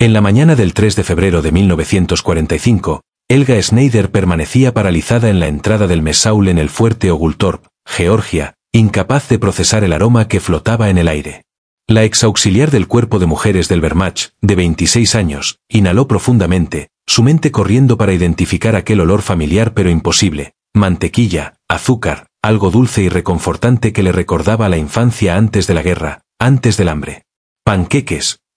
En la mañana del 3 de febrero de 1945, Helga Schneider permanecía paralizada en la entrada del Mesaul en el fuerte Oglethorpe, Georgia, incapaz de procesar el aroma que flotaba en el aire. La exauxiliar del cuerpo de mujeres del Wehrmacht, de 26 años, inhaló profundamente, su mente corriendo para identificar aquel olor familiar pero imposible: mantequilla, azúcar, algo dulce y reconfortante que le recordaba a la infancia antes de la guerra, antes del hambre.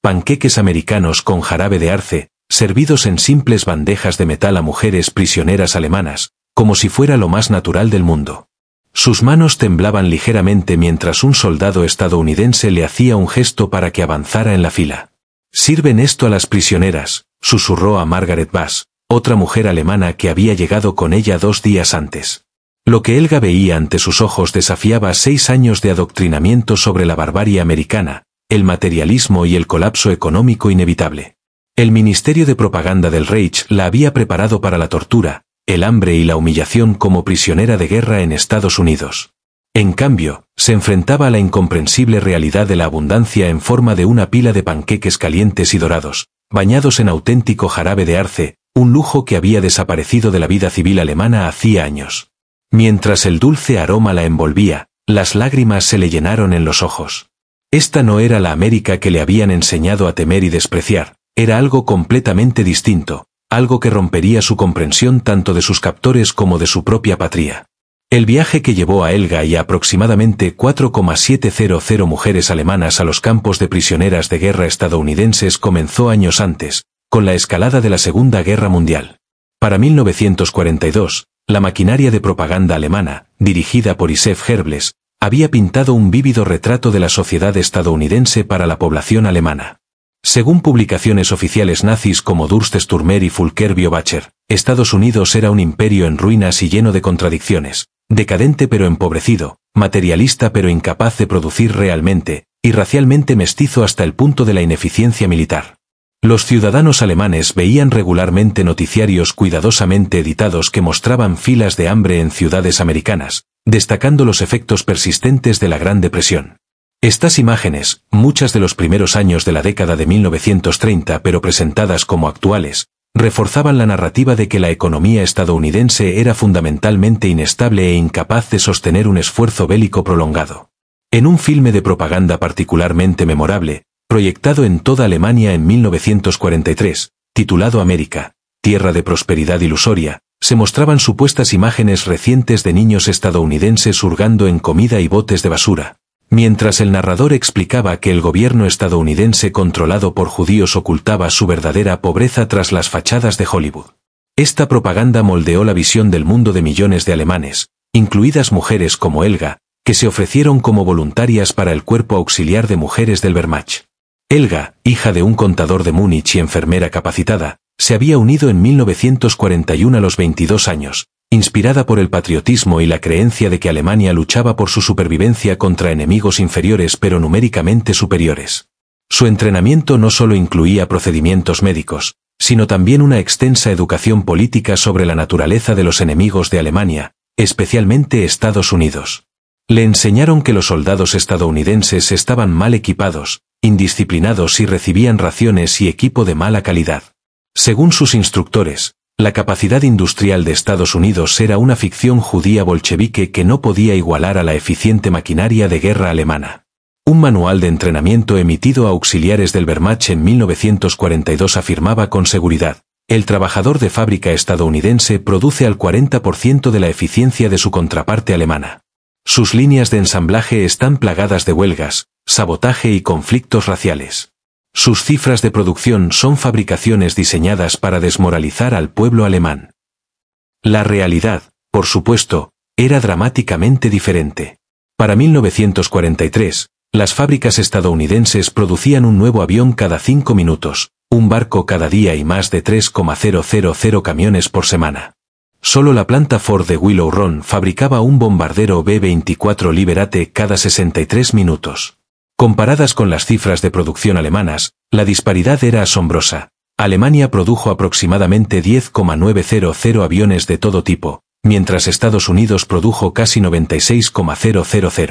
Panqueques americanos con jarabe de arce, servidos en simples bandejas de metal a mujeres prisioneras alemanas, como si fuera lo más natural del mundo. Sus manos temblaban ligeramente mientras un soldado estadounidense le hacía un gesto para que avanzara en la fila. «Sirven esto a las prisioneras», susurró a Margaret Bass, otra mujer alemana que había llegado con ella 2 días antes. Lo que Helga veía ante sus ojos desafiaba 6 años de adoctrinamiento sobre la barbarie americana, el materialismo y el colapso económico inevitable. El Ministerio de Propaganda del Reich la había preparado para la tortura, el hambre y la humillación como prisionera de guerra en Estados Unidos. En cambio, se enfrentaba a la incomprensible realidad de la abundancia en forma de una pila de panqueques calientes y dorados, bañados en auténtico jarabe de arce, un lujo que había desaparecido de la vida civil alemana hacía años. Mientras el dulce aroma la envolvía, las lágrimas se le llenaron en los ojos. Esta no era la América que le habían enseñado a temer y despreciar, era algo completamente distinto, algo que rompería su comprensión tanto de sus captores como de su propia patria. El viaje que llevó a Helga y a aproximadamente 4,700 mujeres alemanas a los campos de prisioneras de guerra estadounidenses comenzó años antes, con la escalada de la Segunda Guerra Mundial. Para 1942, la maquinaria de propaganda alemana, dirigida por Josef Goebbels, había pintado un vívido retrato de la sociedad estadounidense para la población alemana. Según publicaciones oficiales nazis como Durststürmer y Volker Beobacher, Estados Unidos era un imperio en ruinas y lleno de contradicciones, decadente pero empobrecido, materialista pero incapaz de producir realmente, y racialmente mestizo hasta el punto de la ineficiencia militar. Los ciudadanos alemanes veían regularmente noticiarios cuidadosamente editados que mostraban filas de hambre en ciudades americanas, destacando los efectos persistentes de la Gran Depresión. Estas imágenes, muchas de los primeros años de la década de 1930 pero presentadas como actuales, reforzaban la narrativa de que la economía estadounidense era fundamentalmente inestable e incapaz de sostener un esfuerzo bélico prolongado. En un filme de propaganda particularmente memorable, proyectado en toda Alemania en 1943, titulado América, tierra de prosperidad ilusoria, se mostraban supuestas imágenes recientes de niños estadounidenses hurgando en comida y botes de basura, mientras el narrador explicaba que el gobierno estadounidense controlado por judíos ocultaba su verdadera pobreza tras las fachadas de Hollywood. Esta propaganda moldeó la visión del mundo de millones de alemanes, incluidas mujeres como Helga, que se ofrecieron como voluntarias para el cuerpo auxiliar de mujeres del Wehrmacht. Helga, hija de un contador de Múnich y enfermera capacitada, se había unido en 1941 a los 22 años, inspirada por el patriotismo y la creencia de que Alemania luchaba por su supervivencia contra enemigos inferiores pero numéricamente superiores. Su entrenamiento no solo incluía procedimientos médicos, sino también una extensa educación política sobre la naturaleza de los enemigos de Alemania, especialmente Estados Unidos. Le enseñaron que los soldados estadounidenses estaban mal equipados, indisciplinados y recibían raciones y equipo de mala calidad. Según sus instructores, la capacidad industrial de Estados Unidos era una ficción judía bolchevique que no podía igualar a la eficiente maquinaria de guerra alemana. Un manual de entrenamiento emitido a auxiliares del Wehrmacht en 1942 afirmaba con seguridad: el trabajador de fábrica estadounidense produce al 40% de la eficiencia de su contraparte alemana. Sus líneas de ensamblaje están plagadas de huelgas, sabotaje y conflictos raciales. Sus cifras de producción son fabricaciones diseñadas para desmoralizar al pueblo alemán. La realidad, por supuesto, era dramáticamente diferente. Para 1943, las fábricas estadounidenses producían un nuevo avión cada 5 minutos, un barco cada día y más de 3,000 camiones por semana. Solo la planta Ford de Willow Run fabricaba un bombardero B-24 Liberate cada 63 minutos. Comparadas con las cifras de producción alemanas, la disparidad era asombrosa. Alemania produjo aproximadamente 10,900 aviones de todo tipo, mientras Estados Unidos produjo casi 96,000.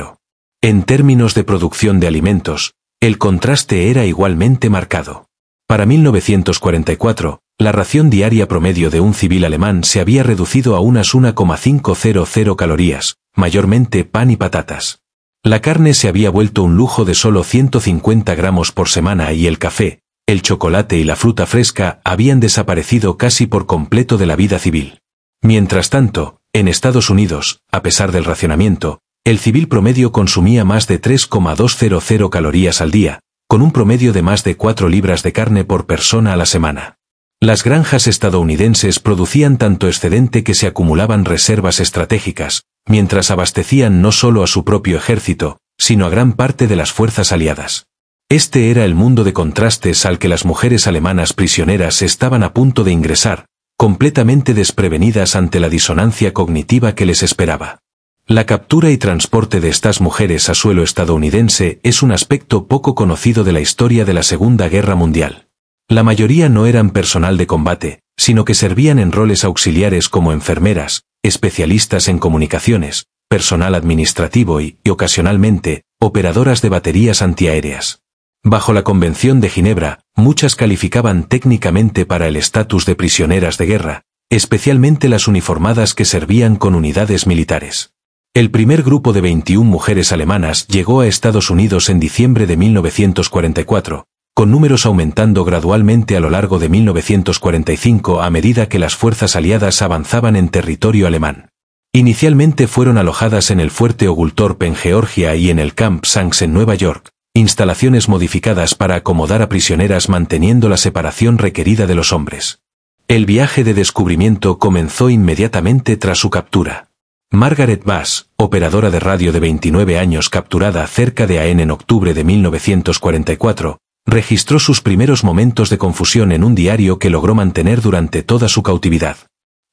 En términos de producción de alimentos, el contraste era igualmente marcado. Para 1944, la ración diaria promedio de un civil alemán se había reducido a unas 1,500 calorías, mayormente pan y patatas. La carne se había vuelto un lujo de solo 150 gramos por semana y el café, el chocolate y la fruta fresca habían desaparecido casi por completo de la vida civil. Mientras tanto, en Estados Unidos, a pesar del racionamiento, el civil promedio consumía más de 3,200 calorías al día, con un promedio de más de 4 libras de carne por persona a la semana. Las granjas estadounidenses producían tanto excedente que se acumulaban reservas estratégicas, mientras abastecían no solo a su propio ejército, sino a gran parte de las fuerzas aliadas. Este era el mundo de contrastes al que las mujeres alemanas prisioneras estaban a punto de ingresar, completamente desprevenidas ante la disonancia cognitiva que les esperaba. La captura y transporte de estas mujeres a suelo estadounidense es un aspecto poco conocido de la historia de la Segunda Guerra Mundial. La mayoría no eran personal de combate, sino que servían en roles auxiliares como enfermeras, especialistas en comunicaciones, personal administrativo y ocasionalmente, operadoras de baterías antiaéreas. Bajo la Convención de Ginebra, muchas calificaban técnicamente para el estatus de prisioneras de guerra, especialmente las uniformadas que servían con unidades militares. El primer grupo de 21 mujeres alemanas llegó a Estados Unidos en diciembre de 1944, con números aumentando gradualmente a lo largo de 1945 a medida que las fuerzas aliadas avanzaban en territorio alemán. Inicialmente fueron alojadas en el fuerte Oglethorpe en Georgia y en el Camp Shanks en Nueva York, instalaciones modificadas para acomodar a prisioneras manteniendo la separación requerida de los hombres. El viaje de descubrimiento comenzó inmediatamente tras su captura. Margaret Bass, operadora de radio de 29 años capturada cerca de Aen en octubre de 1944, registró sus primeros momentos de confusión en un diario que logró mantener durante toda su cautividad.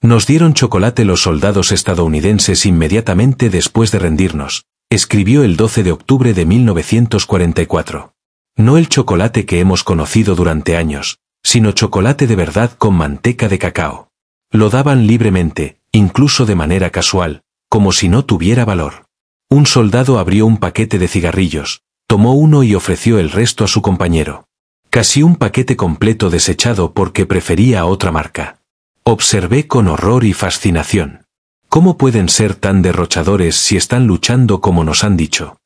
Nos dieron chocolate los soldados estadounidenses inmediatamente después de rendirnos, escribió el 12 de octubre de 1944. No el chocolate que hemos conocido durante años, sino chocolate de verdad con manteca de cacao. Lo daban libremente, incluso de manera casual, como si no tuviera valor. Un soldado abrió un paquete de cigarrillos, tomó uno y ofreció el resto a su compañero. Casi un paquete completo desechado porque prefería otra marca. Observé con horror y fascinación. ¿Cómo pueden ser tan derrochadores si están luchando como nos han dicho?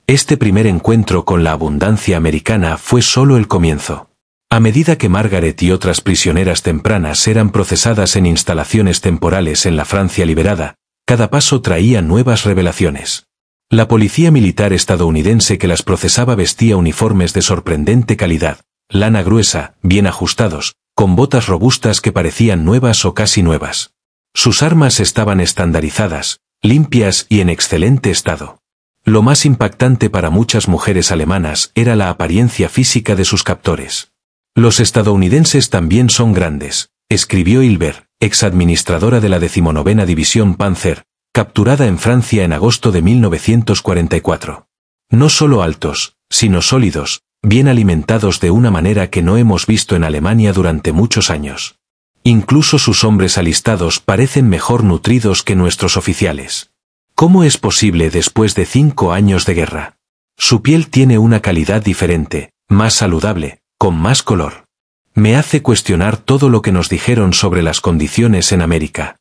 Este primer encuentro con la abundancia americana fue solo el comienzo. A medida que Margaret y otras prisioneras tempranas eran procesadas en instalaciones temporales en la Francia liberada, cada paso traía nuevas revelaciones. La policía militar estadounidense que las procesaba vestía uniformes de sorprendente calidad, lana gruesa, bien ajustados, con botas robustas que parecían nuevas o casi nuevas. Sus armas estaban estandarizadas, limpias y en excelente estado. Lo más impactante para muchas mujeres alemanas era la apariencia física de sus captores. Los estadounidenses también son grandes, escribió Hilbert, exadministradora de la 19ª División Panzer, capturada en Francia en agosto de 1944. No solo altos, sino sólidos, bien alimentados de una manera que no hemos visto en Alemania durante muchos años. Incluso sus hombres alistados parecen mejor nutridos que nuestros oficiales. ¿Cómo es posible después de 5 años de guerra? Su piel tiene una calidad diferente, más saludable, con más color. Me hace cuestionar todo lo que nos dijeron sobre las condiciones en América.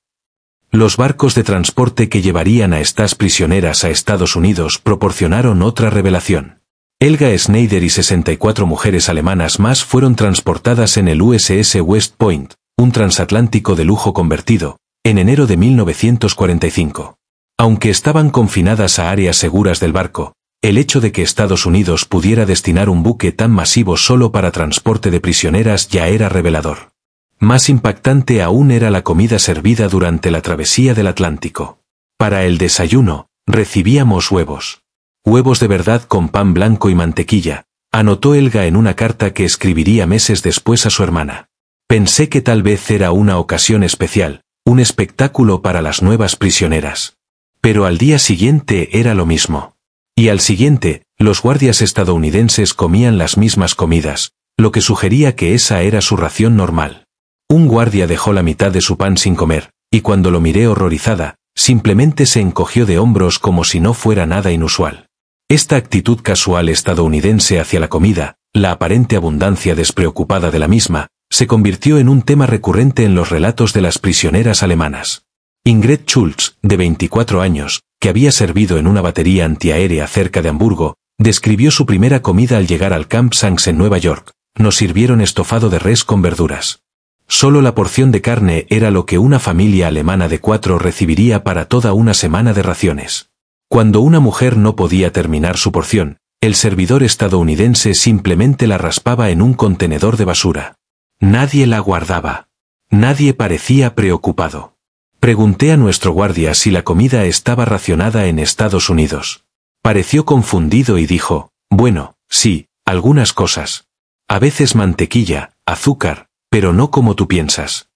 Los barcos de transporte que llevarían a estas prisioneras a Estados Unidos proporcionaron otra revelación. Helga Schneider y 64 mujeres alemanas más fueron transportadas en el USS West Point, un transatlántico de lujo convertido, en enero de 1945. Aunque estaban confinadas a áreas seguras del barco, el hecho de que Estados Unidos pudiera destinar un buque tan masivo solo para transporte de prisioneras ya era revelador. Más impactante aún era la comida servida durante la travesía del Atlántico. Para el desayuno, recibíamos huevos. Huevos de verdad con pan blanco y mantequilla, anotó Helga en una carta que escribiría meses después a su hermana. Pensé que tal vez era una ocasión especial, un espectáculo para las nuevas prisioneras. Pero al día siguiente era lo mismo. Y al siguiente, los guardias estadounidenses comían las mismas comidas, lo que sugería que esa era su ración normal. Un guardia dejó la mitad de su pan sin comer, y cuando lo miré horrorizada, simplemente se encogió de hombros como si no fuera nada inusual. Esta actitud casual estadounidense hacia la comida, La aparente abundancia despreocupada de la misma se convirtió en un tema recurrente en los relatos de las prisioneras alemanas. Ingrid Schultz, de 24 años, que había servido en una batería antiaérea cerca de Hamburgo, describió su primera comida al llegar al Camp Sanks en Nueva York. Nos sirvieron estofado de res con verduras. Solo la porción de carne era lo que una familia alemana de 4 recibiría para toda una semana de raciones. Cuando una mujer no podía terminar su porción, el servidor estadounidense simplemente la raspaba en un contenedor de basura. Nadie la guardaba. Nadie parecía preocupado. Pregunté a nuestro guardia si la comida estaba racionada en Estados Unidos. Pareció confundido y dijo, bueno, sí, algunas cosas. A veces mantequilla, azúcar, pero no como tú piensas.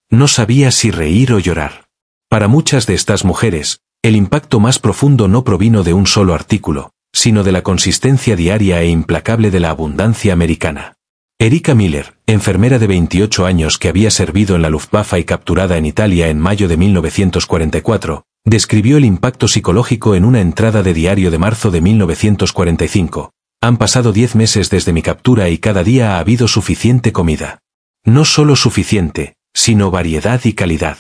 No sabía si reír o llorar. Para muchas de estas mujeres, el impacto más profundo no provino de un solo artículo, sino de la consistencia diaria e implacable de la abundancia americana. Erika Miller, enfermera de 28 años que había servido en la Luftwaffe y capturada en Italia en mayo de 1944, describió el impacto psicológico en una entrada de diario de marzo de 1945. Han pasado 10 meses desde mi captura y cada día ha habido suficiente comida. No solo suficiente, sino variedad y calidad.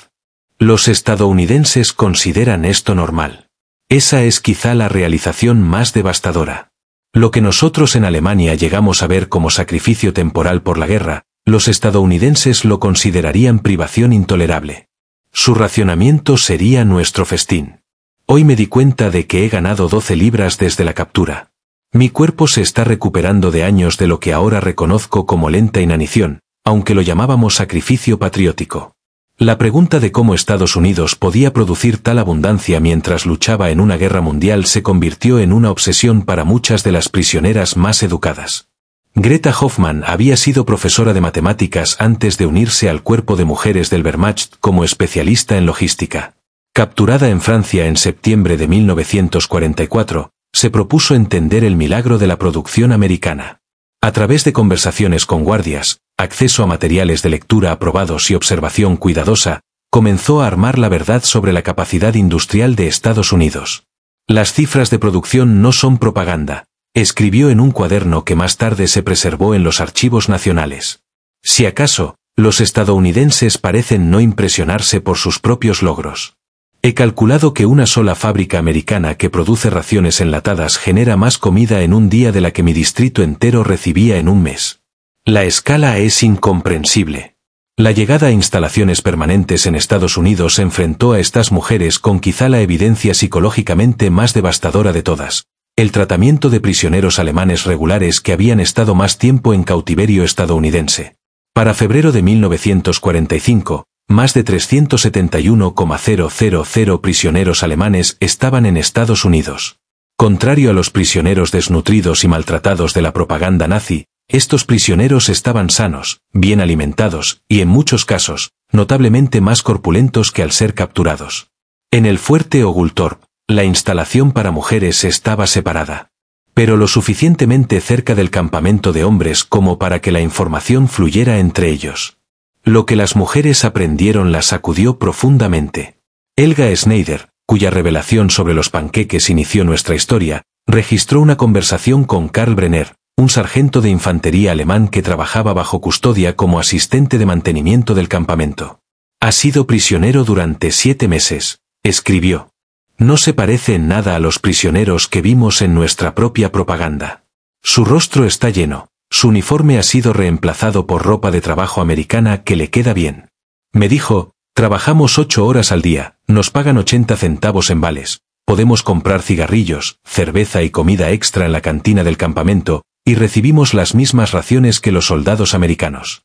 Los estadounidenses consideran esto normal. Esa es quizá la realización más devastadora. Lo que nosotros en Alemania llegamos a ver como sacrificio temporal por la guerra, los estadounidenses lo considerarían privación intolerable. Su racionamiento sería nuestro festín. Hoy me di cuenta de que he ganado 12 libras desde la captura. Mi cuerpo se está recuperando de años de lo que ahora reconozco como lenta inanición, aunque lo llamábamos sacrificio patriótico. La pregunta de cómo Estados Unidos podía producir tal abundancia mientras luchaba en una guerra mundial se convirtió en una obsesión para muchas de las prisioneras más educadas. Greta Hoffmann había sido profesora de matemáticas antes de unirse al cuerpo de mujeres del Wehrmacht como especialista en logística. Capturada en Francia en septiembre de 1944, se propuso entender el milagro de la producción americana. A través de conversaciones con guardias, acceso a materiales de lectura aprobados y observación cuidadosa, comenzó a armar la verdad sobre la capacidad industrial de Estados Unidos. Las cifras de producción no son propaganda, escribió en un cuaderno que más tarde se preservó en los archivos nacionales. Si acaso, los estadounidenses parecen no impresionarse por sus propios logros. He calculado que una sola fábrica americana que produce raciones enlatadas genera más comida en un día de la que mi distrito entero recibía en un mes. La escala es incomprensible. La llegada a instalaciones permanentes en Estados Unidos enfrentó a estas mujeres con quizá la evidencia psicológicamente más devastadora de todas: el tratamiento de prisioneros alemanes regulares que habían estado más tiempo en cautiverio estadounidense. Para febrero de 1945, más de 371,000 prisioneros alemanes estaban en Estados Unidos. Contrario a los prisioneros desnutridos y maltratados de la propaganda nazi, estos prisioneros estaban sanos, bien alimentados, y en muchos casos, notablemente más corpulentos que al ser capturados. En el fuerte Oglethorpe, la instalación para mujeres estaba separada, pero lo suficientemente cerca del campamento de hombres como para que la información fluyera entre ellos. Lo que las mujeres aprendieron las sacudió profundamente. Helga Schneider, cuya revelación sobre los panqueques inició nuestra historia, registró una conversación con Karl Brenner, un sargento de infantería alemán que trabajaba bajo custodia como asistente de mantenimiento del campamento. Ha sido prisionero durante 7 meses, escribió. No se parece en nada a los prisioneros que vimos en nuestra propia propaganda. Su rostro está lleno. Su uniforme ha sido reemplazado por ropa de trabajo americana que le queda bien. Me dijo, trabajamos 8 horas al día, nos pagan 80 centavos en vales, podemos comprar cigarrillos, cerveza y comida extra en la cantina del campamento, y recibimos las mismas raciones que los soldados americanos.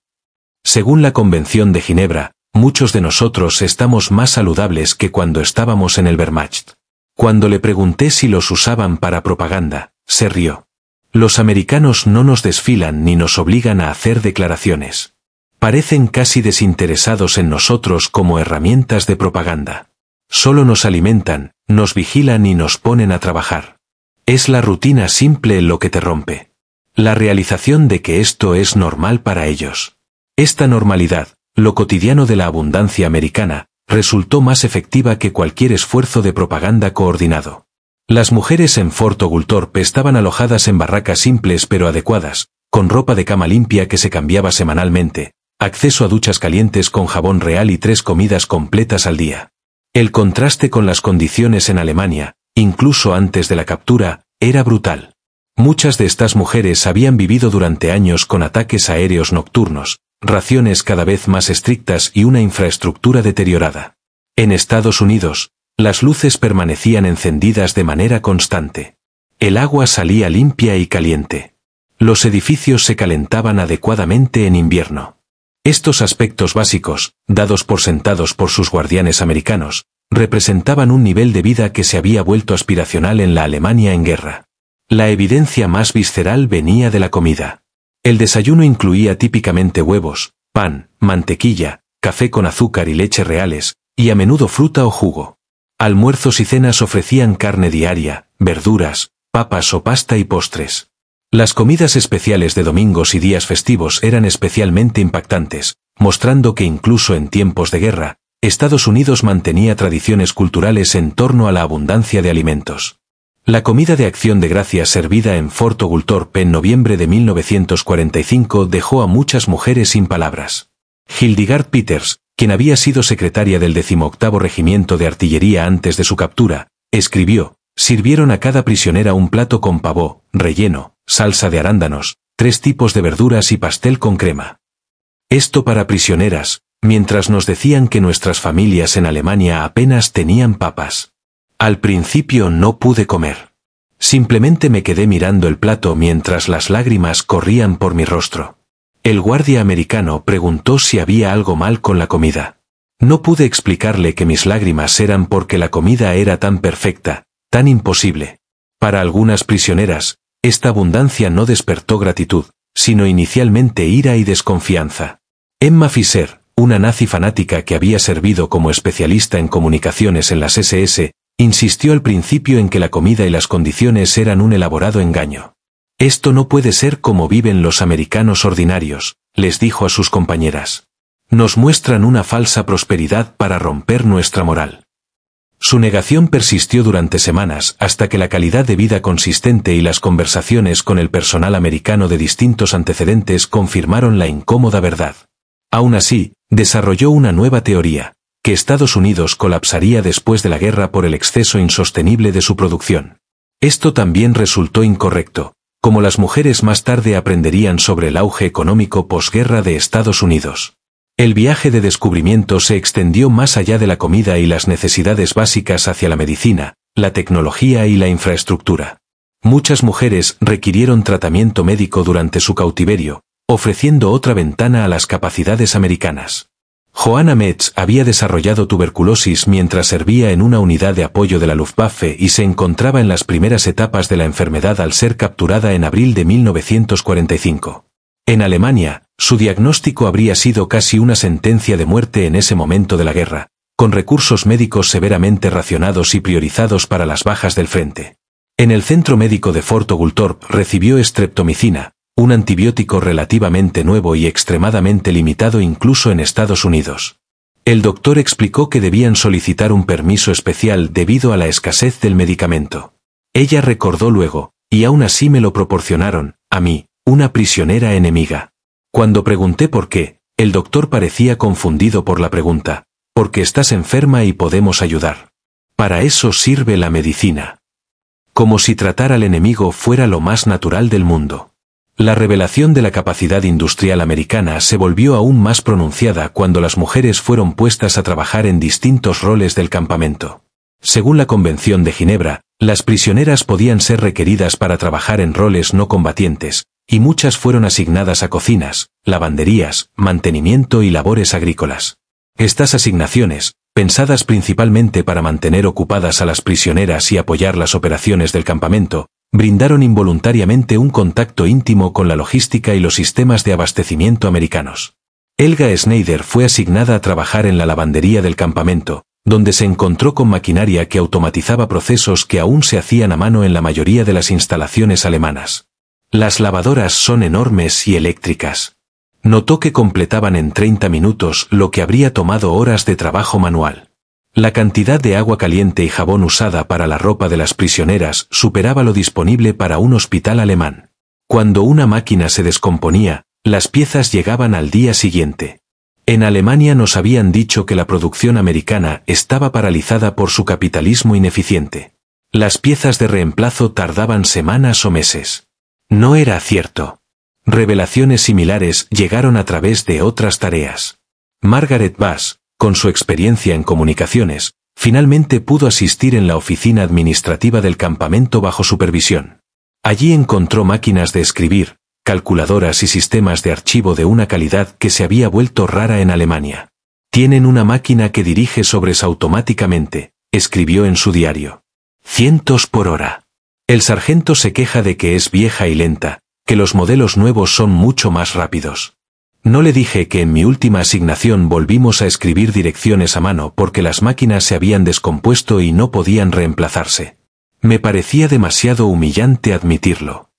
Según la Convención de Ginebra, muchos de nosotros estamos más saludables que cuando estábamos en el Wehrmacht. Cuando le pregunté si los usaban para propaganda, se rió. Los americanos no nos desfilan ni nos obligan a hacer declaraciones. Parecen casi desinteresados en nosotros como herramientas de propaganda. Solo nos alimentan, nos vigilan y nos ponen a trabajar. Es la rutina simple lo que te rompe. La realización de que esto es normal para ellos. Esta normalidad, lo cotidiano de la abundancia americana, resultó más efectiva que cualquier esfuerzo de propaganda coordinado. Las mujeres en Fort Oglethorpe estaban alojadas en barracas simples pero adecuadas, con ropa de cama limpia que se cambiaba semanalmente, acceso a duchas calientes con jabón real y 3 comidas completas al día. El contraste con las condiciones en Alemania, incluso antes de la captura, era brutal. Muchas de estas mujeres habían vivido durante años con ataques aéreos nocturnos, raciones cada vez más estrictas y una infraestructura deteriorada. En Estados Unidos, las luces permanecían encendidas de manera constante. El agua salía limpia y caliente. Los edificios se calentaban adecuadamente en invierno. Estos aspectos básicos, dados por sentados por sus guardianes americanos, representaban un nivel de vida que se había vuelto aspiracional en la Alemania en guerra. La evidencia más visceral venía de la comida. El desayuno incluía típicamente huevos, pan, mantequilla, café con azúcar y leche reales, y a menudo fruta o jugo. Almuerzos y cenas ofrecían carne diaria, verduras, papas o pasta y postres. Las comidas especiales de domingos y días festivos eran especialmente impactantes, mostrando que incluso en tiempos de guerra, Estados Unidos mantenía tradiciones culturales en torno a la abundancia de alimentos. La comida de acción de gracias servida en Fort Oglethorpe en noviembre de 1945 dejó a muchas mujeres sin palabras. Hildegard Peters, quien había sido secretaria del 18º Regimiento de Artillería antes de su captura, escribió: sirvieron a cada prisionera un plato con pavó, relleno, salsa de arándanos, 3 tipos de verduras y pastel con crema. Esto para prisioneras, mientras nos decían que nuestras familias en Alemania apenas tenían papas. Al principio no pude comer. Simplemente me quedé mirando el plato mientras las lágrimas corrían por mi rostro. El guardia americano preguntó si había algo mal con la comida. No pude explicarle que mis lágrimas eran porque la comida era tan perfecta, tan imposible. Para algunas prisioneras, esta abundancia no despertó gratitud, sino inicialmente ira y desconfianza. Emma Fischer, una nazi fanática que había servido como especialista en comunicaciones en las SS, insistió al principio en que la comida y las condiciones eran un elaborado engaño. Esto no puede ser como viven los americanos ordinarios, les dijo a sus compañeras. Nos muestran una falsa prosperidad para romper nuestra moral. Su negación persistió durante semanas hasta que la calidad de vida consistente y las conversaciones con el personal americano de distintos antecedentes confirmaron la incómoda verdad. Aún así, desarrolló una nueva teoría, que Estados Unidos colapsaría después de la guerra por el exceso insostenible de su producción. Esto también resultó incorrecto, como las mujeres más tarde aprenderían sobre el auge económico posguerra de Estados Unidos. El viaje de descubrimiento se extendió más allá de la comida y las necesidades básicas hacia la medicina, la tecnología y la infraestructura. Muchas mujeres requirieron tratamiento médico durante su cautiverio, ofreciendo otra ventana a las capacidades americanas. Johanna Metz había desarrollado tuberculosis mientras servía en una unidad de apoyo de la Luftwaffe y se encontraba en las primeras etapas de la enfermedad al ser capturada en abril de 1945. En Alemania, su diagnóstico habría sido casi una sentencia de muerte en ese momento de la guerra, con recursos médicos severamente racionados y priorizados para las bajas del frente. En el centro médico de Fort Oglethorpe recibió streptomicina, un antibiótico relativamente nuevo y extremadamente limitado incluso en Estados Unidos. El doctor explicó que debían solicitar un permiso especial debido a la escasez del medicamento. Ella recordó luego, y aún así me lo proporcionaron, a mí, una prisionera enemiga. Cuando pregunté por qué, el doctor parecía confundido por la pregunta, porque estás enferma y podemos ayudar. Para eso sirve la medicina. Como si tratar al enemigo fuera lo más natural del mundo. La revelación de la capacidad industrial americana se volvió aún más pronunciada cuando las mujeres fueron puestas a trabajar en distintos roles del campamento. Según la Convención de Ginebra, las prisioneras podían ser requeridas para trabajar en roles no combatientes, y muchas fueron asignadas a cocinas, lavanderías, mantenimiento y labores agrícolas. Estas asignaciones, pensadas principalmente para mantener ocupadas a las prisioneras y apoyar las operaciones del campamento, brindaron involuntariamente un contacto íntimo con la logística y los sistemas de abastecimiento americanos. Helga Schneider fue asignada a trabajar en la lavandería del campamento, donde se encontró con maquinaria que automatizaba procesos que aún se hacían a mano en la mayoría de las instalaciones alemanas. Las lavadoras son enormes y eléctricas. Notó que completaban en 30 minutos lo que habría tomado horas de trabajo manual. La cantidad de agua caliente y jabón usada para la ropa de las prisioneras superaba lo disponible para un hospital alemán. Cuando una máquina se descomponía, las piezas llegaban al día siguiente. En Alemania nos habían dicho que la producción americana estaba paralizada por su capitalismo ineficiente. Las piezas de reemplazo tardaban semanas o meses. No era cierto. Revelaciones similares llegaron a través de otras tareas. Margaret Bass, con su experiencia en comunicaciones, finalmente pudo asistir en la oficina administrativa del campamento bajo supervisión. Allí encontró máquinas de escribir, calculadoras y sistemas de archivo de una calidad que se había vuelto rara en Alemania. Tienen una máquina que dirige sobres automáticamente, escribió en su diario. Cientos por hora. El sargento se queja de que es vieja y lenta, que los modelos nuevos son mucho más rápidos. No le dije que en mi última asignación volvimos a escribir direcciones a mano porque las máquinas se habían descompuesto y no podían reemplazarse. Me parecía demasiado humillante admitirlo.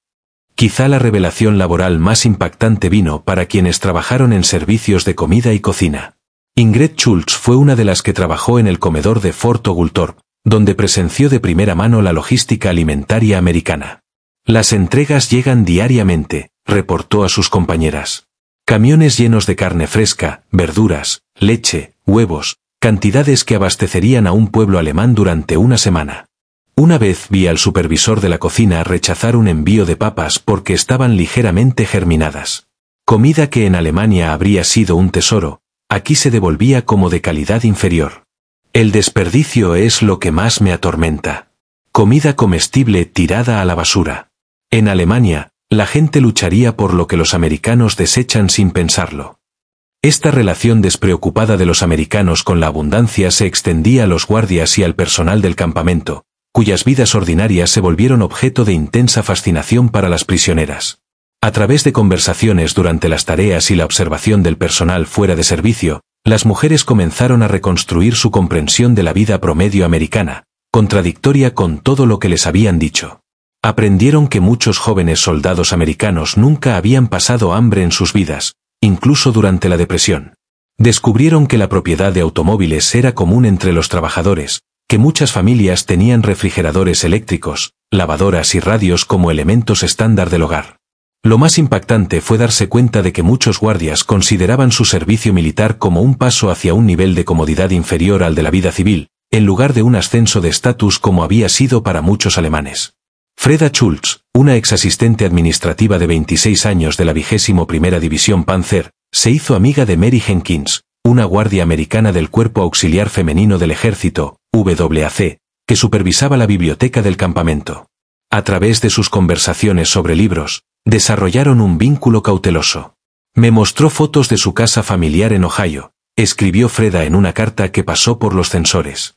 Quizá la revelación laboral más impactante vino para quienes trabajaron en servicios de comida y cocina. Ingrid Schultz fue una de las que trabajó en el comedor de Fort Oglethorpe, donde presenció de primera mano la logística alimentaria americana. Las entregas llegan diariamente, reportó a sus compañeras. Camiones llenos de carne fresca, verduras, leche, huevos, cantidades que abastecerían a un pueblo alemán durante una semana. Una vez vi al supervisor de la cocina rechazar un envío de papas porque estaban ligeramente germinadas. Comida que en Alemania habría sido un tesoro, aquí se devolvía como de calidad inferior. El desperdicio es lo que más me atormenta. Comida comestible tirada a la basura. En Alemania, la gente lucharía por lo que los americanos desechan sin pensarlo. Esta relación despreocupada de los americanos con la abundancia se extendía a los guardias y al personal del campamento, cuyas vidas ordinarias se volvieron objeto de intensa fascinación para las prisioneras. A través de conversaciones durante las tareas y la observación del personal fuera de servicio, las mujeres comenzaron a reconstruir su comprensión de la vida promedio americana, contradictoria con todo lo que les habían dicho. Aprendieron que muchos jóvenes soldados americanos nunca habían pasado hambre en sus vidas, incluso durante la depresión. Descubrieron que la propiedad de automóviles era común entre los trabajadores, que muchas familias tenían refrigeradores eléctricos, lavadoras y radios como elementos estándar del hogar. Lo más impactante fue darse cuenta de que muchos guardias consideraban su servicio militar como un paso hacia un nivel de comodidad inferior al de la vida civil, en lugar de un ascenso de estatus como había sido para muchos alemanes. Freda Schultz, una exasistente administrativa de 26 años de la 21ª División Panzer, se hizo amiga de Mary Jenkins, una guardia americana del Cuerpo Auxiliar Femenino del Ejército, WAC, que supervisaba la biblioteca del campamento. A través de sus conversaciones sobre libros, desarrollaron un vínculo cauteloso. Me mostró fotos de su casa familiar en Ohio, escribió Freda en una carta que pasó por los censores.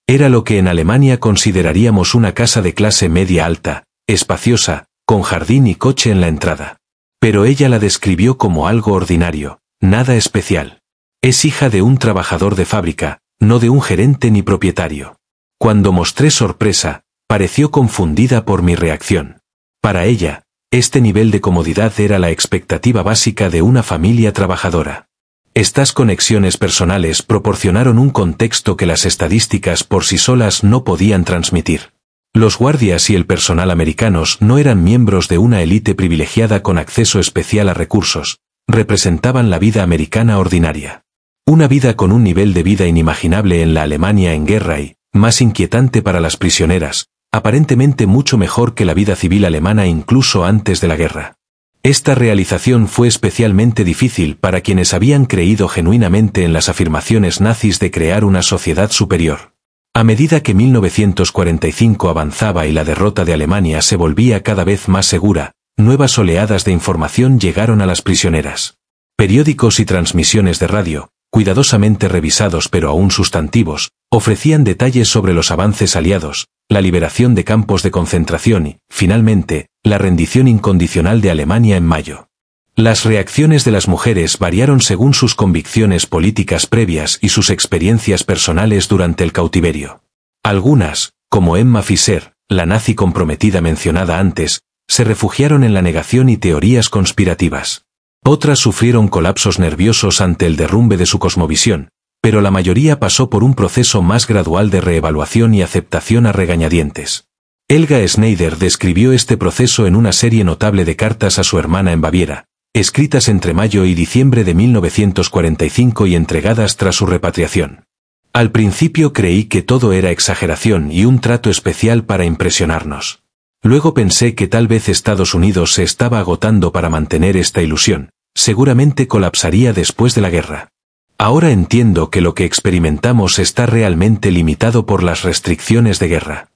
Era lo que en Alemania consideraríamos una casa de clase media alta, espaciosa, con jardín y coche en la entrada. Pero ella la describió como algo ordinario, nada especial. Es hija de un trabajador de fábrica, no de un gerente ni propietario. Cuando mostré sorpresa, pareció confundida por mi reacción. Para ella, este nivel de comodidad era la expectativa básica de una familia trabajadora. Estas conexiones personales proporcionaron un contexto que las estadísticas por sí solas no podían transmitir. Los guardias y el personal americanos no eran miembros de una élite privilegiada con acceso especial a recursos, representaban la vida americana ordinaria. Una vida con un nivel de vida inimaginable en la Alemania en guerra y, más inquietante para las prisioneras, aparentemente mucho mejor que la vida civil alemana incluso antes de la guerra. Esta realización fue especialmente difícil para quienes habían creído genuinamente en las afirmaciones nazis de crear una sociedad superior. A medida que 1945 avanzaba y la derrota de Alemania se volvía cada vez más segura, nuevas oleadas de información llegaron a las prisioneras. Periódicos y transmisiones de radio, cuidadosamente revisados pero aún sustantivos, ofrecían detalles sobre los avances aliados, la liberación de campos de concentración y, finalmente, la rendición incondicional de Alemania en mayo. Las reacciones de las mujeres variaron según sus convicciones políticas previas y sus experiencias personales durante el cautiverio. Algunas, como Emma Fischer, la nazi comprometida mencionada antes, se refugiaron en la negación y teorías conspirativas. Otras sufrieron colapsos nerviosos ante el derrumbe de su cosmovisión, pero la mayoría pasó por un proceso más gradual de reevaluación y aceptación a regañadientes. Helga Schneider describió este proceso en una serie notable de cartas a su hermana en Baviera, escritas entre mayo y diciembre de 1945 y entregadas tras su repatriación. Al principio creí que todo era exageración y un trato especial para impresionarnos. Luego pensé que tal vez Estados Unidos se estaba agotando para mantener esta ilusión, seguramente colapsaría después de la guerra. Ahora entiendo que lo que experimentamos está realmente limitado por las restricciones de guerra.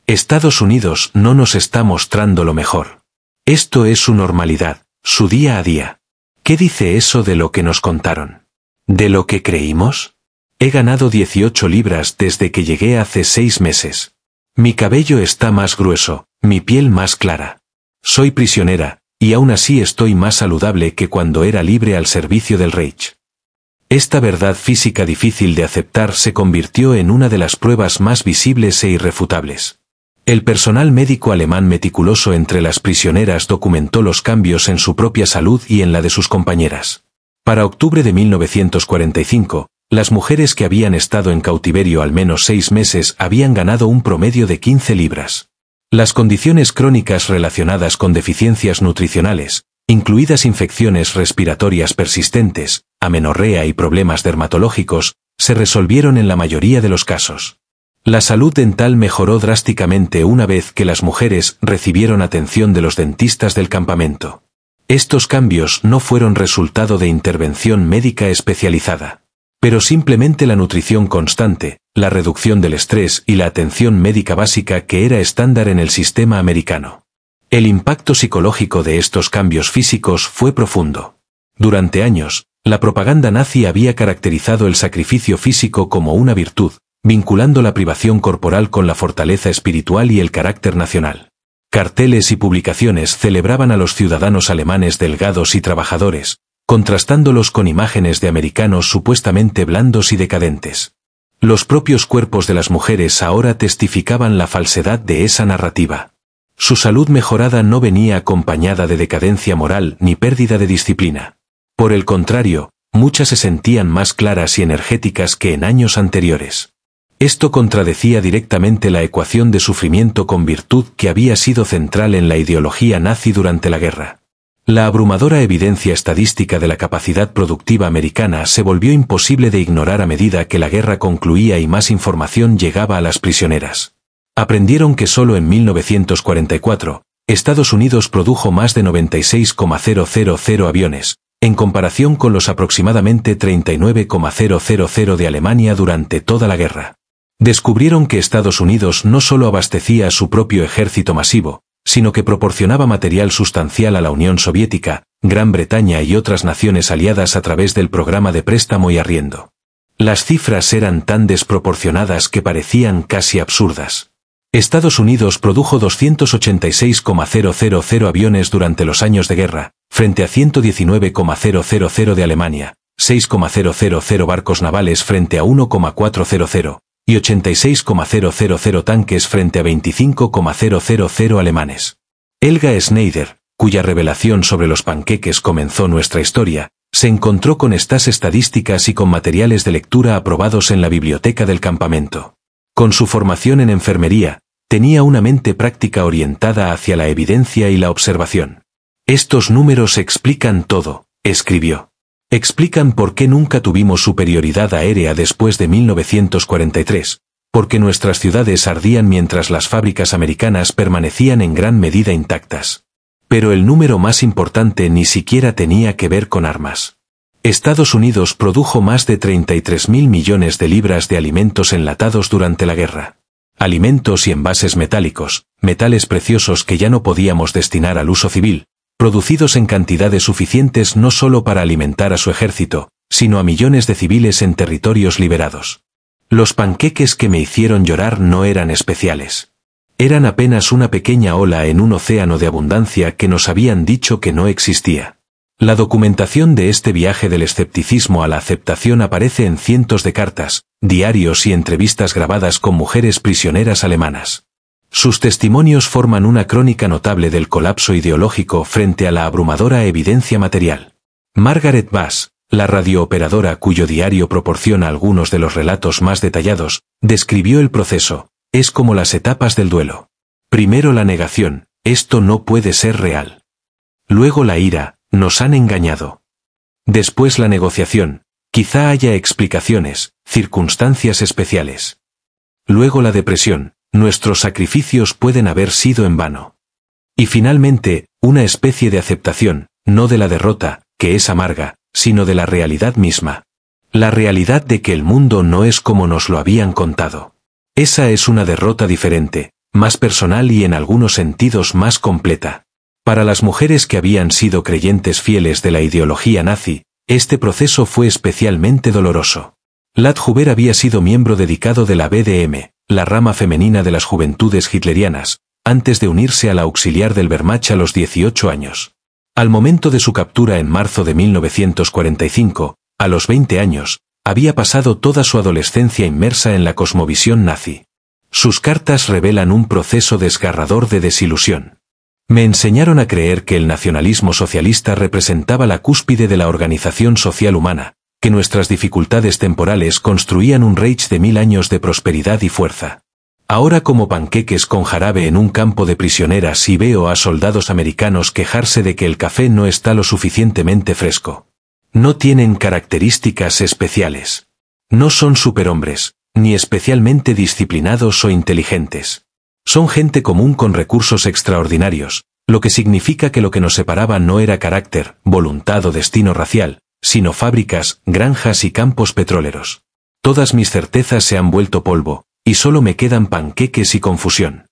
Estados Unidos no nos está mostrando lo mejor. Esto es su normalidad, su día a día. ¿Qué dice eso de lo que nos contaron? ¿De lo que creímos? He ganado 18 libras desde que llegué hace 6 meses. Mi cabello está más grueso, mi piel más clara. Soy prisionera, y aún así estoy más saludable que cuando era libre al servicio del Reich. Esta verdad física difícil de aceptar se convirtió en una de las pruebas más visibles e irrefutables. El personal médico alemán meticuloso entre las prisioneras documentó los cambios en su propia salud y en la de sus compañeras. Para octubre de 1945, las mujeres que habían estado en cautiverio al menos 6 meses habían ganado un promedio de 15 libras. Las condiciones crónicas relacionadas con deficiencias nutricionales, incluidas infecciones respiratorias persistentes, amenorrea y problemas dermatológicos, se resolvieron en la mayoría de los casos. La salud dental mejoró drásticamente una vez que las mujeres recibieron atención de los dentistas del campamento. Estos cambios no fueron resultado de intervención médica especializada, pero simplemente la nutrición constante, la reducción del estrés y la atención médica básica que era estándar en el sistema americano. El impacto psicológico de estos cambios físicos fue profundo. Durante años, la propaganda nazi había caracterizado el sacrificio físico como una virtud, vinculando la privación corporal con la fortaleza espiritual y el carácter nacional. Carteles y publicaciones celebraban a los ciudadanos alemanes delgados y trabajadores, contrastándolos con imágenes de americanos supuestamente blandos y decadentes. Los propios cuerpos de las mujeres ahora testificaban la falsedad de esa narrativa. Su salud mejorada no venía acompañada de decadencia moral ni pérdida de disciplina. Por el contrario, muchas se sentían más claras y energéticas que en años anteriores. Esto contradecía directamente la ecuación de sufrimiento con virtud que había sido central en la ideología nazi durante la guerra. La abrumadora evidencia estadística de la capacidad productiva americana se volvió imposible de ignorar a medida que la guerra concluía y más información llegaba a las prisioneras. Aprendieron que solo en 1944, Estados Unidos produjo más de 96,000 aviones, en comparación con los aproximadamente 39,000 de Alemania durante toda la guerra. Descubrieron que Estados Unidos no solo abastecía a su propio ejército masivo, sino que proporcionaba material sustancial a la Unión Soviética, Gran Bretaña y otras naciones aliadas a través del programa de préstamo y arriendo. Las cifras eran tan desproporcionadas que parecían casi absurdas. Estados Unidos produjo 286,000 aviones durante los años de guerra, frente a 119,000 de Alemania, 6,000 barcos navales frente a 1,400, y 86,000 tanques frente a 25,000 alemanes. Helga Schneider, cuya revelación sobre los panqueques comenzó nuestra historia, se encontró con estas estadísticas y con materiales de lectura aprobados en la biblioteca del campamento. Con su formación en enfermería, tenía una mente práctica orientada hacia la evidencia y la observación. Estos números explican todo, escribió. Explican por qué nunca tuvimos superioridad aérea después de 1943, porque nuestras ciudades ardían mientras las fábricas americanas permanecían en gran medida intactas. Pero el número más importante ni siquiera tenía que ver con armas. Estados Unidos produjo más de 33.000 millones de libras de alimentos enlatados durante la guerra. Alimentos y envases metálicos, metales preciosos que ya no podíamos destinar al uso civil, producidos en cantidades suficientes no solo para alimentar a su ejército, sino a millones de civiles en territorios liberados. Los panqueques que me hicieron llorar no eran especiales. Eran apenas una pequeña ola en un océano de abundancia que nos habían dicho que no existía. La documentación de este viaje del escepticismo a la aceptación aparece en cientos de cartas, diarios y entrevistas grabadas con mujeres prisioneras alemanas. Sus testimonios forman una crónica notable del colapso ideológico frente a la abrumadora evidencia material. Margaret Bass, la radiooperadora cuyo diario proporciona algunos de los relatos más detallados, describió el proceso: es como las etapas del duelo. Primero la negación, esto no puede ser real. Luego la ira, nos han engañado. Después la negociación, quizá haya explicaciones, circunstancias especiales. Luego la depresión, nuestros sacrificios pueden haber sido en vano. Y finalmente, una especie de aceptación, no de la derrota, que es amarga, sino de la realidad misma. La realidad de que el mundo no es como nos lo habían contado. Esa es una derrota diferente, más personal y en algunos sentidos más completa. Para las mujeres que habían sido creyentes fieles de la ideología nazi, este proceso fue especialmente doloroso. Lat Huber había sido miembro dedicado de la BDM, la rama femenina de las juventudes hitlerianas, antes de unirse a la auxiliar del Wehrmacht a los 18 años. Al momento de su captura en marzo de 1945, a los 20 años, había pasado toda su adolescencia inmersa en la cosmovisión nazi. Sus cartas revelan un proceso desgarrador de desilusión. Me enseñaron a creer que el nacionalismo socialista representaba la cúspide de la organización social humana, que nuestras dificultades temporales construían un Reich de 1000 años de prosperidad y fuerza. Ahora como panqueques con jarabe en un campo de prisioneras y veo a soldados americanos quejarse de que el café no está lo suficientemente fresco. No tienen características especiales. No son superhombres, ni especialmente disciplinados o inteligentes. Son gente común con recursos extraordinarios, lo que significa que lo que nos separaba no era carácter, voluntad o destino racial, sino fábricas, granjas y campos petroleros. Todas mis certezas se han vuelto polvo, y solo me quedan panqueques y confusión.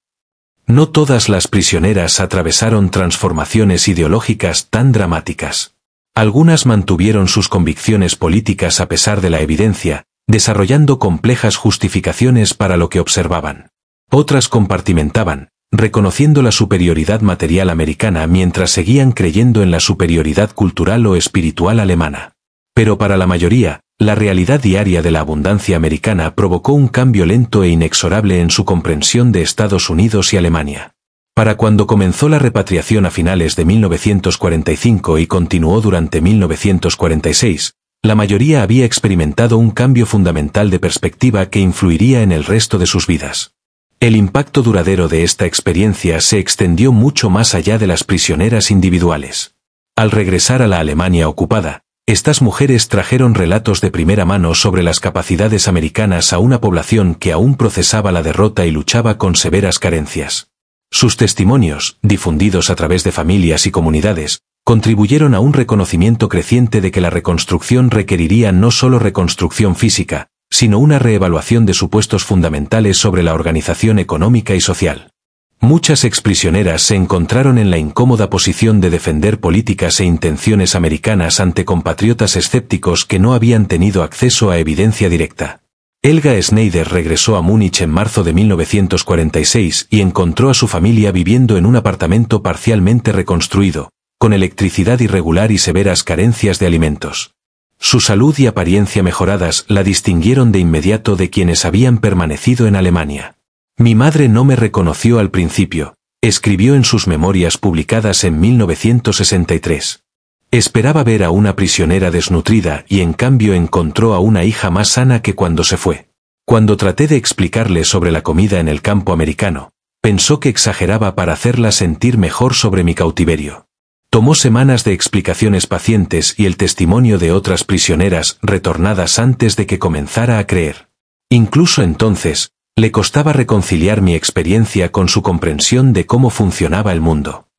No todas las prisioneras atravesaron transformaciones ideológicas tan dramáticas. Algunas mantuvieron sus convicciones políticas a pesar de la evidencia, desarrollando complejas justificaciones para lo que observaban. Otras compartimentaban, reconociendo la superioridad material americana mientras seguían creyendo en la superioridad cultural o espiritual alemana. Pero para la mayoría, la realidad diaria de la abundancia americana provocó un cambio lento e inexorable en su comprensión de Estados Unidos y Alemania. Para cuando comenzó la repatriación a finales de 1945 y continuó durante 1946, la mayoría había experimentado un cambio fundamental de perspectiva que influiría en el resto de sus vidas. El impacto duradero de esta experiencia se extendió mucho más allá de las prisioneras individuales. Al regresar a la Alemania ocupada, estas mujeres trajeron relatos de primera mano sobre las capacidades americanas a una población que aún procesaba la derrota y luchaba con severas carencias. Sus testimonios, difundidos a través de familias y comunidades, contribuyeron a un reconocimiento creciente de que la reconstrucción requeriría no solo reconstrucción física, sino una reevaluación de supuestos fundamentales sobre la organización económica y social. Muchas exprisioneras se encontraron en la incómoda posición de defender políticas e intenciones americanas ante compatriotas escépticos que no habían tenido acceso a evidencia directa. Helga Schneider regresó a Múnich en marzo de 1946 y encontró a su familia viviendo en un apartamento parcialmente reconstruido, con electricidad irregular y severas carencias de alimentos. Su salud y apariencia mejoradas la distinguieron de inmediato de quienes habían permanecido en Alemania. Mi madre no me reconoció al principio, escribió en sus memorias publicadas en 1963. Esperaba ver a una prisionera desnutrida y en cambio encontró a una hija más sana que cuando se fue. Cuando traté de explicarle sobre la comida en el campo americano, pensó que exageraba para hacerla sentir mejor sobre mi cautiverio. Tomó semanas de explicaciones pacientes y el testimonio de otras prisioneras retornadas antes de que comenzara a creer. Incluso entonces, le costaba reconciliar mi experiencia con su comprensión de cómo funcionaba el mundo.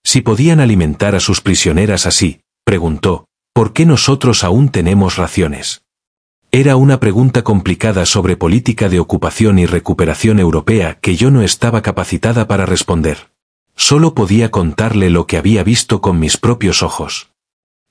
Si podían alimentar a sus prisioneras así, preguntó, ¿por qué nosotros aún tenemos raciones? Era una pregunta complicada sobre política de ocupación y recuperación europea que yo no estaba capacitada para responder. Solo podía contarle lo que había visto con mis propios ojos.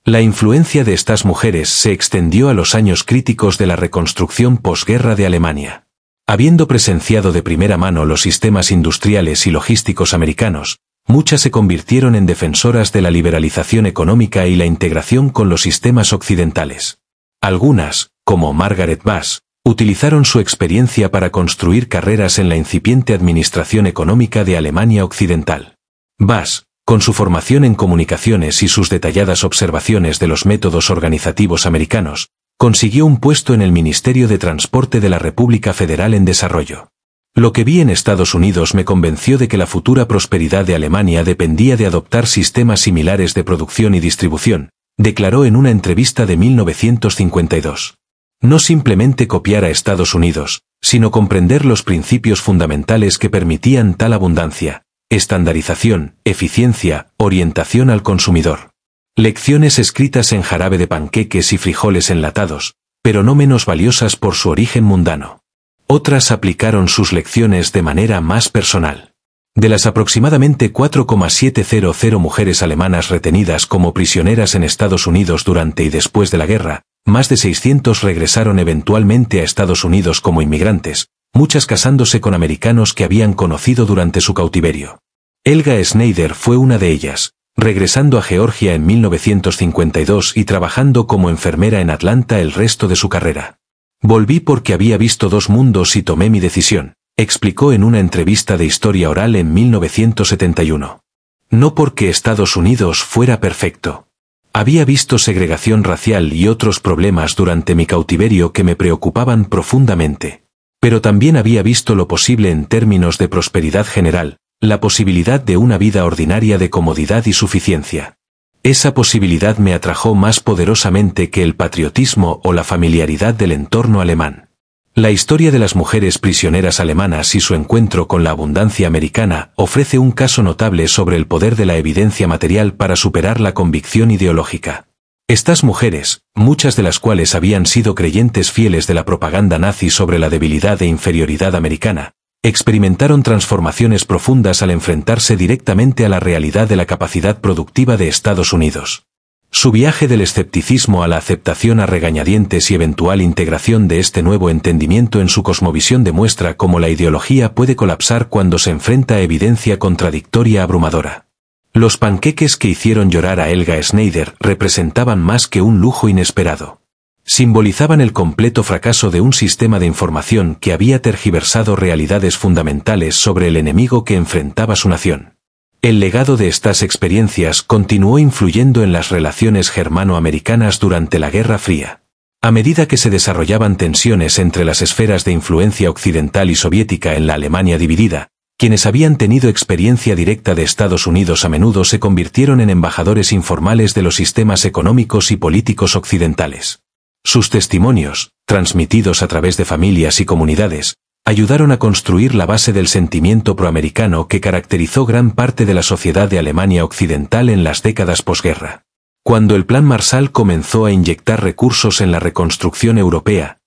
La influencia de estas mujeres se extendió a los años críticos de la reconstrucción posguerra de Alemania. Habiendo presenciado de primera mano los sistemas industriales y logísticos americanos, muchas se convirtieron en defensoras de la liberalización económica y la integración con los sistemas occidentales. Algunas, como Margaret Bass, utilizaron su experiencia para construir carreras en la incipiente administración económica de Alemania Occidental. Bass, con su formación en comunicaciones y sus detalladas observaciones de los métodos organizativos americanos, consiguió un puesto en el Ministerio de Transporte de la República Federal en Desarrollo. Lo que vi en Estados Unidos me convenció de que la futura prosperidad de Alemania dependía de adoptar sistemas similares de producción y distribución, declaró en una entrevista de 1952. No simplemente copiar a Estados Unidos, sino comprender los principios fundamentales que permitían tal abundancia: estandarización, eficiencia, orientación al consumidor. Lecciones escritas en jarabe de panqueques y frijoles enlatados, pero no menos valiosas por su origen mundano. Otras aplicaron sus lecciones de manera más personal. De las aproximadamente 4,700 mujeres alemanas retenidas como prisioneras en Estados Unidos durante y después de la guerra, más de 600 regresaron eventualmente a Estados Unidos como inmigrantes, muchas casándose con americanos que habían conocido durante su cautiverio. Helga Schneider fue una de ellas, regresando a Georgia en 1952 y trabajando como enfermera en Atlanta el resto de su carrera. Volví porque había visto dos mundos y tomé mi decisión, explicó en una entrevista de Historia Oral en 1971. No porque Estados Unidos fuera perfecto. Había visto segregación racial y otros problemas durante mi cautiverio que me preocupaban profundamente. Pero también había visto lo posible en términos de prosperidad general, la posibilidad de una vida ordinaria de comodidad y suficiencia. Esa posibilidad me atrajo más poderosamente que el patriotismo o la familiaridad del entorno alemán. La historia de las mujeres prisioneras alemanas y su encuentro con la abundancia americana ofrece un caso notable sobre el poder de la evidencia material para superar la convicción ideológica. Estas mujeres, muchas de las cuales habían sido creyentes fieles de la propaganda nazi sobre la debilidad e inferioridad americana, experimentaron transformaciones profundas al enfrentarse directamente a la realidad de la capacidad productiva de Estados Unidos. Su viaje del escepticismo a la aceptación a regañadientes y eventual integración de este nuevo entendimiento en su cosmovisión demuestra cómo la ideología puede colapsar cuando se enfrenta a evidencia contradictoria abrumadora. Los panqueques que hicieron llorar a Helga Schneider representaban más que un lujo inesperado. Simbolizaban el completo fracaso de un sistema de información que había tergiversado realidades fundamentales sobre el enemigo que enfrentaba su nación. El legado de estas experiencias continuó influyendo en las relaciones germano-americanas durante la Guerra Fría. A medida que se desarrollaban tensiones entre las esferas de influencia occidental y soviética en la Alemania dividida, quienes habían tenido experiencia directa de Estados Unidos a menudo se convirtieron en embajadores informales de los sistemas económicos y políticos occidentales. Sus testimonios, transmitidos a través de familias y comunidades, ayudaron a construir la base del sentimiento proamericano que caracterizó gran parte de la sociedad de Alemania Occidental en las décadas posguerra. Cuando el Plan Marshall comenzó a inyectar recursos en la reconstrucción europea,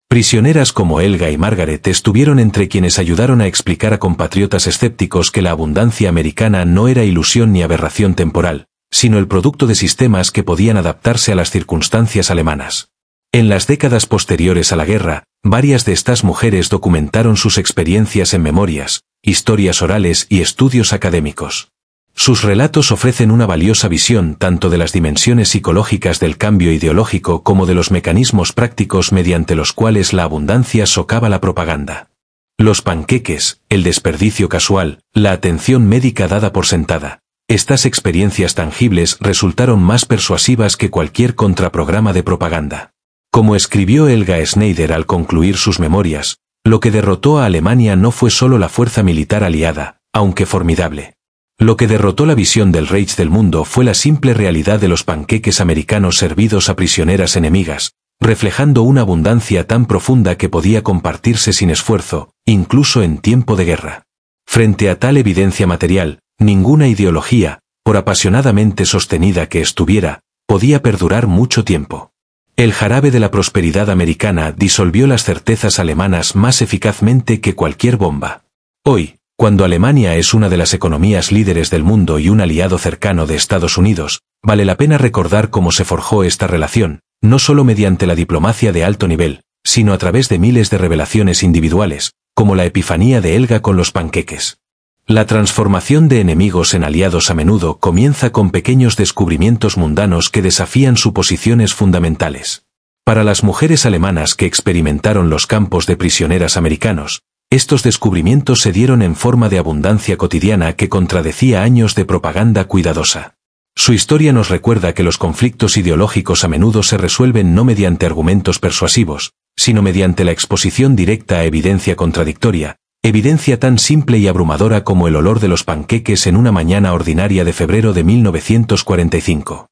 prisioneras como Helga y Margaret estuvieron entre quienes ayudaron a explicar a compatriotas escépticos que la abundancia americana no era ilusión ni aberración temporal, sino el producto de sistemas que podían adaptarse a las circunstancias alemanas. En las décadas posteriores a la guerra, varias de estas mujeres documentaron sus experiencias en memorias, historias orales y estudios académicos. Sus relatos ofrecen una valiosa visión tanto de las dimensiones psicológicas del cambio ideológico como de los mecanismos prácticos mediante los cuales la abundancia socava la propaganda. Los panqueques, el desperdicio casual, la atención médica dada por sentada. Estas experiencias tangibles resultaron más persuasivas que cualquier contraprograma de propaganda. Como escribió Helga Schneider al concluir sus memorias, lo que derrotó a Alemania no fue solo la fuerza militar aliada, aunque formidable. Lo que derrotó la visión del Reich del mundo fue la simple realidad de los panqueques americanos servidos a prisioneras enemigas, reflejando una abundancia tan profunda que podía compartirse sin esfuerzo, incluso en tiempo de guerra. Frente a tal evidencia material, ninguna ideología, por apasionadamente sostenida que estuviera, podía perdurar mucho tiempo. El jarabe de la prosperidad americana disolvió las certezas alemanas más eficazmente que cualquier bomba. Hoy, cuando Alemania es una de las economías líderes del mundo y un aliado cercano de Estados Unidos, vale la pena recordar cómo se forjó esta relación, no solo mediante la diplomacia de alto nivel, sino a través de miles de revelaciones individuales, como la epifanía de Helga con los panqueques. La transformación de enemigos en aliados a menudo comienza con pequeños descubrimientos mundanos que desafían suposiciones fundamentales. Para las mujeres alemanas que experimentaron los campos de prisioneras americanos, estos descubrimientos se dieron en forma de abundancia cotidiana que contradecía años de propaganda cuidadosa. Su historia nos recuerda que los conflictos ideológicos a menudo se resuelven no mediante argumentos persuasivos, sino mediante la exposición directa a evidencia contradictoria, evidencia tan simple y abrumadora como el olor de los panqueques en una mañana ordinaria de febrero de 1945.